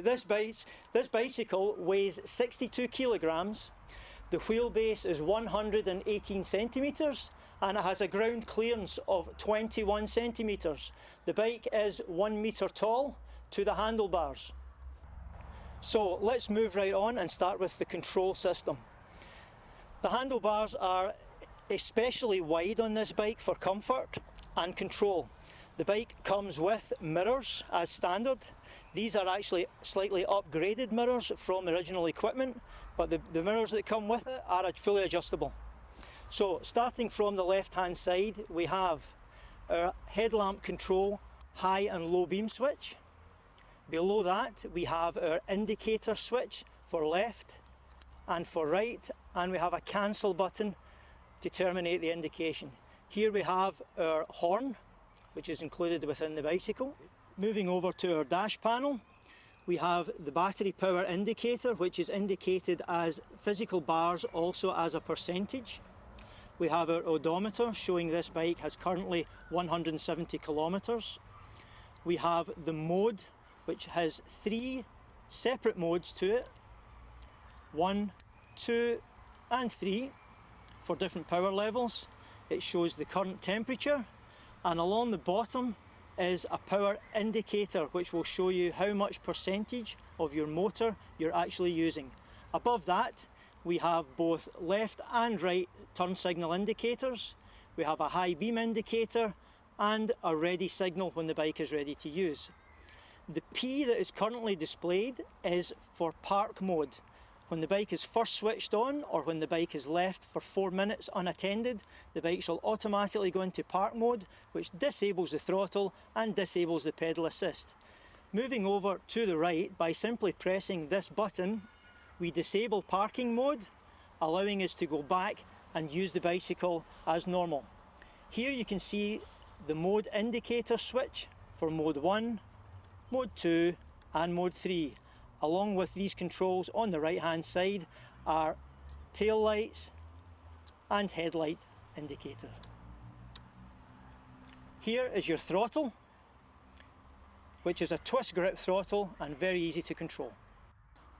This bicycle weighs 62 kilograms, the wheelbase is 118 centimetres and it has a ground clearance of 21 centimetres. The bike is 1 metre tall to the handlebars. So let's move right on and start with the control system. The handlebars are especially wide on this bike for comfort and control. The bike comes with mirrors as standard. These are actually slightly upgraded mirrors from the original equipment, but the mirrors that come with it are fully adjustable. So starting from the left hand side, we have our headlamp control high and low beam switch. Below that we have our indicator switch for left and for right, and we have a cancel button to terminate the indication. Here we have our horn, which is included within the bicycle. Moving over to our dash panel, we have the battery power indicator, which is indicated as physical bars, also as a percentage. We have our odometer showing this bike has currently 170 kilometers. We have the mode, which has 3 separate modes to it, 1, 2 and 3 for different power levels. It shows the current temperature, and along the bottom is a power indicator which will show you how much percentage of your motor you're actually using. Above that we have both left and right turn signal indicators. We have a high beam indicator and a ready signal when the bike is ready to use. The P that is currently displayed is for park mode. When the bike is first switched on, or when the bike is left for 4 minutes unattended, the bike shall automatically go into park mode, which disables the throttle and disables the pedal assist. Moving over to the right, by simply pressing this button, we disable parking mode, allowing us to go back and use the bicycle as normal. Here you can see the mode indicator switch for mode 1, mode 2 and mode 3. Along with these controls on the right hand side are tail lights and headlight indicator. Here is your throttle, which is a twist grip throttle and very easy to control.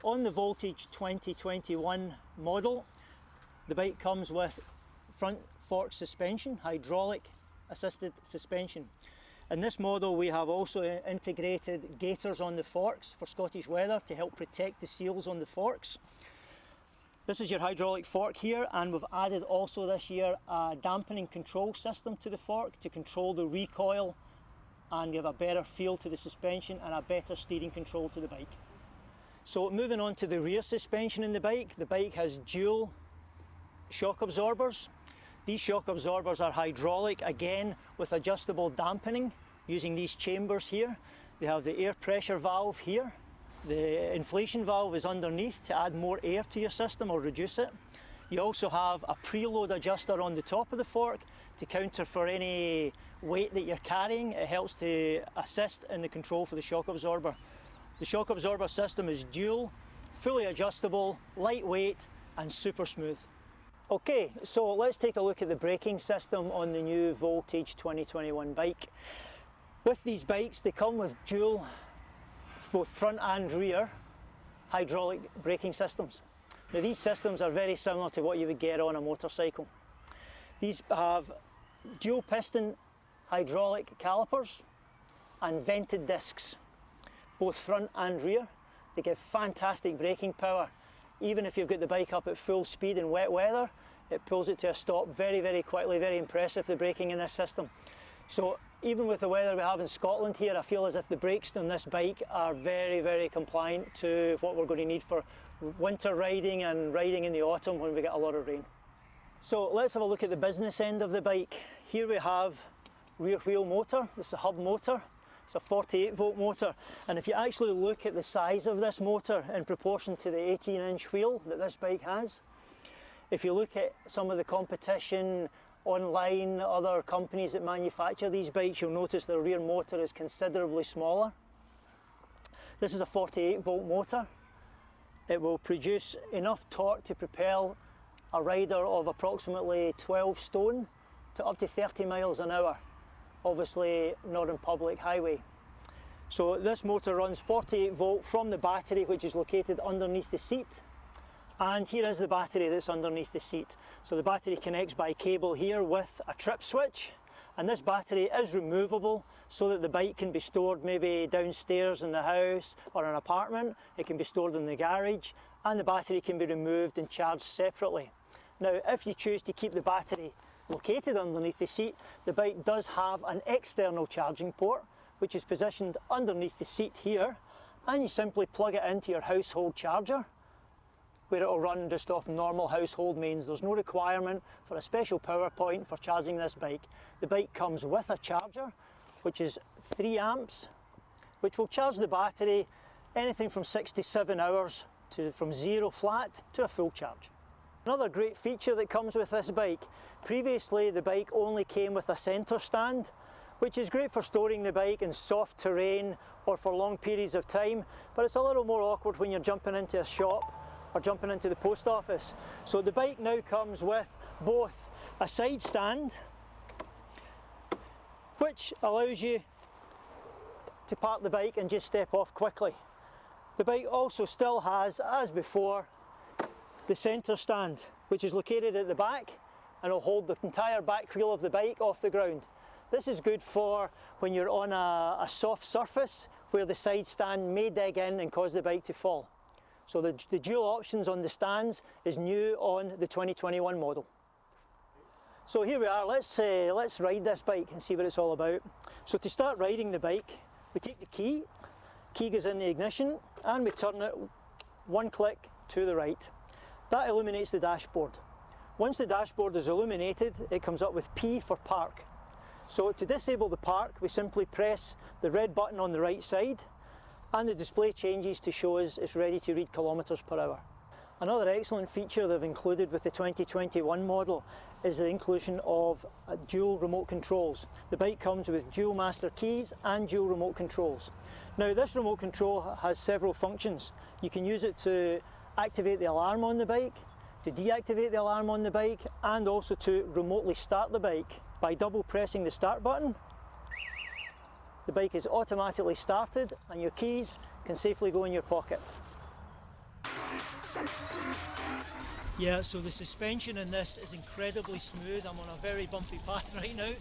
On the Voltage 2021 model, the bike comes with front fork suspension, hydraulic assisted suspension. In this model we have also integrated gaiters on the forks for Scottish weather to help protect the seals on the forks. This is your hydraulic fork here, and we've added also this year a dampening control system to the fork to control the recoil and give a better feel to the suspension and a better steering control to the bike. So moving on to the rear suspension in the bike has dual shock absorbers. These shock absorbers are hydraulic, again with adjustable dampening using these chambers here. They have the air pressure valve here. The inflation valve is underneath to add more air to your system or reduce it. You also have a preload adjuster on the top of the fork to counter for any weight that you're carrying. It helps to assist in the control for the shock absorber. The shock absorber system is dual, fully adjustable, lightweight and super smooth. Okay, so let's take a look at the braking system on the new Voltage 2021 bike. With these bikes, they come with dual, both front and rear, hydraulic braking systems. Now these systems are very similar to what you would get on a motorcycle. These have dual piston hydraulic calipers and vented discs, both front and rear. They give fantastic braking power. Even if you've got the bike up at full speed in wet weather, it pulls it to a stop very, very quickly. Very impressive, the braking in this system. So even with the weather we have in Scotland here, I feel as if the brakes on this bike are very, very compliant to what we're going to need for winter riding and riding in the autumn when we get a lot of rain. So let's have a look at the business end of the bike. Here we have rear wheel motor. This is a hub motor. It's a 48 volt motor, and if you actually look at the size of this motor in proportion to the 18-inch wheel that this bike has, if you look at some of the competition online, other companies that manufacture these bikes, you'll notice the rear motor is considerably smaller. This is a 48 volt motor. It will produce enough torque to propel a rider of approximately 12 stone to up to 30 miles an hour. Obviously not on public highway. So this motor runs 48 volt from the battery, which is located underneath the seat. And here is the battery that's underneath the seat. So the battery connects by cable here with a trip switch. And this battery is removable so that the bike can be stored maybe downstairs in the house or an apartment. It can be stored in the garage, and the battery can be removed and charged separately. Now, if you choose to keep the battery located underneath the seat, the bike does have an external charging port, which is positioned underneath the seat here, and you simply plug it into your household charger, where it will run just off normal household mains. There's no requirement for a special power point for charging this bike. The bike comes with a charger, which is 3 amps, which will charge the battery anything from 6 to 7 hours from zero flat to a full charge. Another great feature that comes with this bike, previously the bike only came with a centre stand, which is great for storing the bike in soft terrain or for long periods of time, but it's a little more awkward when you're jumping into a shop or jumping into the post office. So the bike now comes with both a side stand, which allows you to park the bike and just step off quickly. The bike also still has, as before, the centre stand, which is located at the back and will hold the entire back wheel of the bike off the ground. This is good for when you're on a soft surface where the side stand may dig in and cause the bike to fall. So the dual options on the stands is new on the 2021 model. So here we are, let's ride this bike and see what it's all about. So to start riding the bike, we take the key goes in the ignition, and we turn it 1 click to the right. That illuminates the dashboard. Once the dashboard is illuminated, it comes up with P for park. So to disable the park, we simply press the red button on the right side, and the display changes to show us it's ready to read kilometres per hour. Another excellent feature they've included with the 2021 model is the inclusion of dual remote controls. The bike comes with dual master keys and dual remote controls. Now this remote control has several functions. You can use it to activate the alarm on the bike, to deactivate the alarm on the bike, and also to remotely start the bike by double pressing the start button. The bike is automatically started and your keys can safely go in your pocket. Yeah, so the suspension in this is incredibly smooth. I'm on a very bumpy path right now,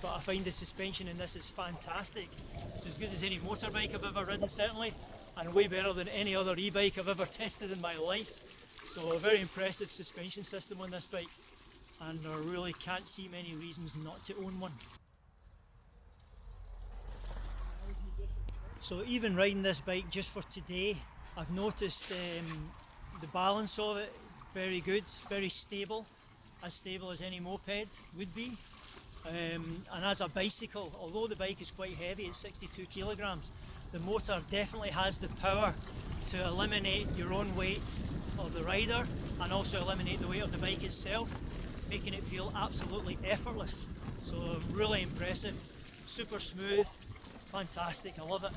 but I find the suspension in this is fantastic. It's as good as any motorbike I've ever ridden, certainly, and way better than any other e-bike I've ever tested in my life. So a very impressive suspension system on this bike, and I really can't see many reasons not to own one. So even riding this bike just for today, I've noticed the balance of it very good, very stable as any moped would be. And as a bicycle, although the bike is quite heavy, it's 62 kilograms, the motor definitely has the power to eliminate your own weight of the rider and also eliminate the weight of the bike itself, making it feel absolutely effortless. So really impressive, super smooth, fantastic, I love it.